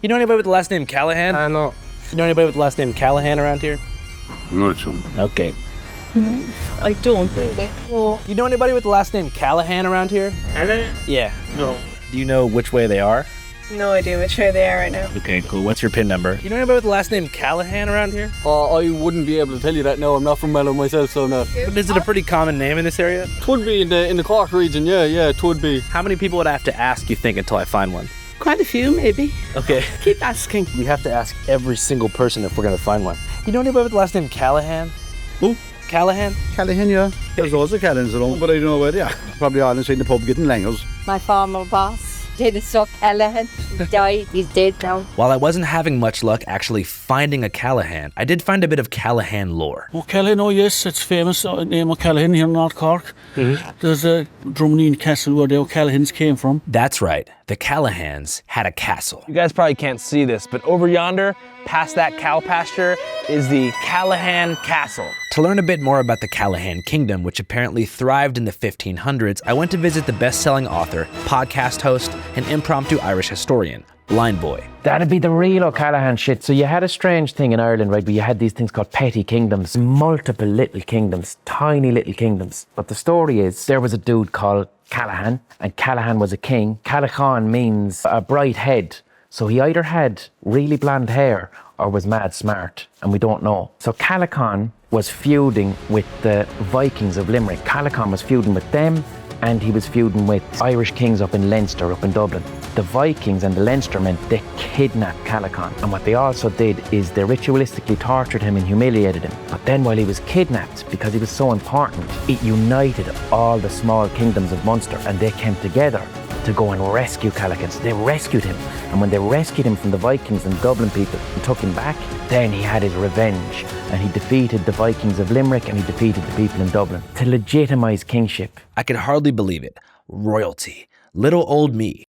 You know anybody with the last name Callahan? No. You know anybody with the last name Callahan around here? Not some. Okay. I don't really. No. You know anybody with the last name Callahan around here? Hello? Yeah. No. Do you know which way they are? No idea which way they are right now. Okay, cool. What's your PIN number? You know anybody with the last name Callahan around here? I wouldn't be able to tell you that now. I'm not from Mallow myself, so no. But is it a pretty common name in this area? It would be in the Cork region, yeah, it would be. How many people would I have to ask, you think, until I find one? Quite a few, maybe. Okay. Keep asking. We have to ask every single person if we're going to find one. You know anybody with the last name Callahan? Who? Callahan? Callahan, yeah. There's loads of Callahans around, but I don't know where they are. Probably all inside the pub getting langers. My former boss, Dennis Callahan, he died. He's dead now. While I wasn't having much luck actually finding a Callahan, I did find a bit of Callahan lore. Oh, Callahan, oh yes, it's famous name of Callahan here in North Cork. Mm-hmm. There's a Drumneen Castle where the O'Callahans came from. That's right, the Callahans had a castle. You guys probably can't see this, but over yonder, past that cow pasture, is the Callahan Castle. To learn a bit more about the Callahan Kingdom, which apparently thrived in the 1500s, I went to visit the best-selling author, podcast host, and impromptu Irish historian, Blind Boy. That'd be the real O'Callaghan shit. So you had a strange thing in Ireland, right, where you had these things called petty kingdoms, multiple little kingdoms, tiny little kingdoms. But the story is, there was a dude called Callahan, and Callahan was a king. Callahan means a bright head. So he either had really blonde hair or was mad smart, and we don't know. So Callahan was feuding with the Vikings of Limerick. Callahan was feuding with them, and he was feuding with Irish kings up in Leinster, up in Dublin. The Vikings and the Leinstermen, they kidnapped Callahan. And what they also did is they ritualistically tortured him and humiliated him. But then while he was kidnapped, because he was so important, it united all the small kingdoms of Munster, and they came together to go and rescue Callahan. So they rescued him. And when they rescued him from the Vikings and Dublin people and took him back, then he had his revenge. And he defeated the Vikings of Limerick, and he defeated the people in Dublin to legitimise kingship. I could hardly believe it. Royalty. Little old me.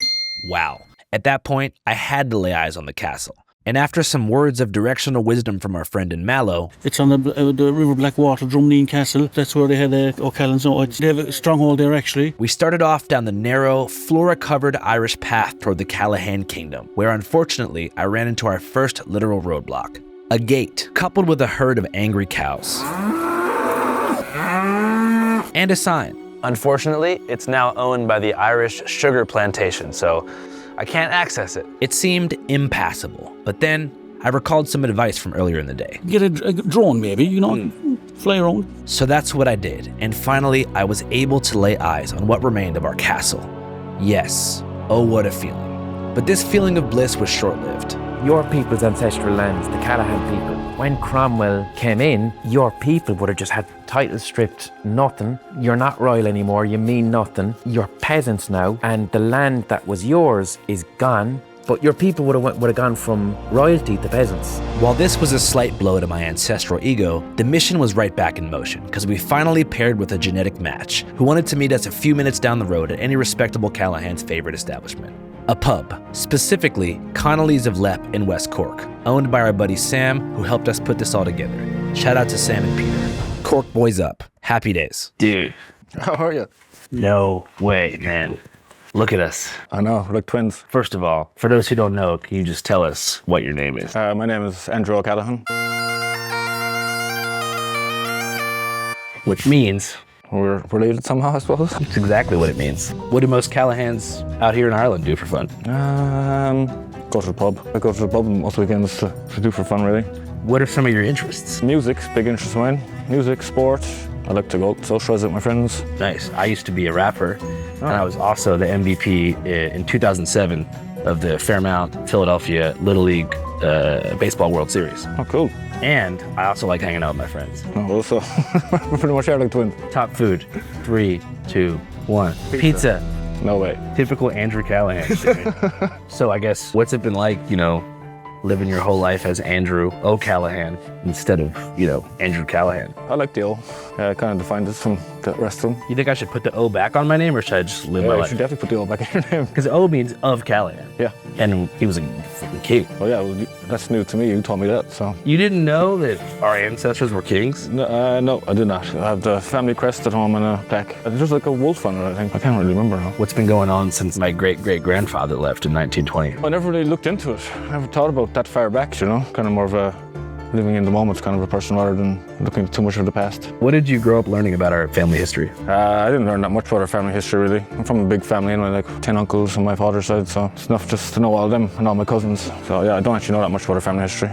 Wow. At that point, I had to lay eyes on the castle. And after some words of directional wisdom from our friend in Mallow... It's on the River Blackwater, Drumneen Castle. That's where they had O'Callaghan's. So they have a stronghold there, actually. We started off down the narrow, flora-covered Irish path toward the Callahan Kingdom, where unfortunately, I ran into our first literal roadblock. A gate, coupled with a herd of angry cows. And a sign. Unfortunately, it's now owned by the Irish Sugar Plantation, so I can't access it. It seemed impassable, but then I recalled some advice from earlier in the day. Get a drone, maybe, fly around. So that's what I did, and finally I was able to lay eyes on what remained of our castle. Yes, oh what a feeling. But this feeling of bliss was short-lived. Your people's ancestral lands, the Callahan people, when Cromwell came in, your people would have just had titles stripped, nothing. You're not royal anymore, you mean nothing. You're peasants now, and the land that was yours is gone. But your people would have gone from royalty to peasants. While this was a slight blow to my ancestral ego, the mission was right back in motion, because we finally paired with a genetic match who wanted to meet us a few minutes down the road at any respectable Callahan's favorite establishment. A pub, specifically Connolly's of Lepp in West Cork, owned by our buddy Sam, who helped us put this all together. Shout out to Sam and Peter. Cork boys up. Happy days. Dude. How are you? No way, man. Look at us. I know, we're like twins. First of all, for those who don't know, can you just tell us what your name is? My name is Andrew O'Callaghan. Which means... We're related somehow, I suppose. That's exactly what it means. What do most Callahans out here in Ireland do for fun? Go to the pub. I go to the pub most weekends to do for fun, really. What are some of your interests? Music, big interest of mine. Music, sport. I like to go out, socialise with my friends. Nice. I used to be a rapper, and I was also the MVP in 2007 of the Fairmount Philadelphia Little League Baseball World Series. Oh, cool. And I also like hanging out with my friends. Oh, well, so we're pretty much like twins. Top food. 3, 2, 1. Pizza. No way. Typical Andrew Callahan. So I guess, what's it been like, living your whole life as Andrew O'Callahan instead of, Andrew Callahan? I like the O. Yeah, it kind of defined us from the rest of them. You think I should put the O back on my name, or should I just live Yeah, my you life? should definitely put the O back in your name. Because O means of Callahan. Yeah. And he was a fucking king. Oh yeah, well, that's new to me. You told me that, so. You didn't know that our ancestors were kings? No, I did not. I have the family crest at home and a plaque. There's like a wolf on it, I think. I can't really remember now. What's been going on since my great-great-grandfather left in 1920? I never really looked into it. I never thought about that far back, kind of more of a living in the moment kind of a person rather than looking too much of the past. What did you grow up learning about our family history? I didn't learn that much about our family history, really. I'm from a big family anyway, like 10 uncles on my father's side, so it's enough just to know all of them and all my cousins. So yeah, I don't actually know that much about our family history.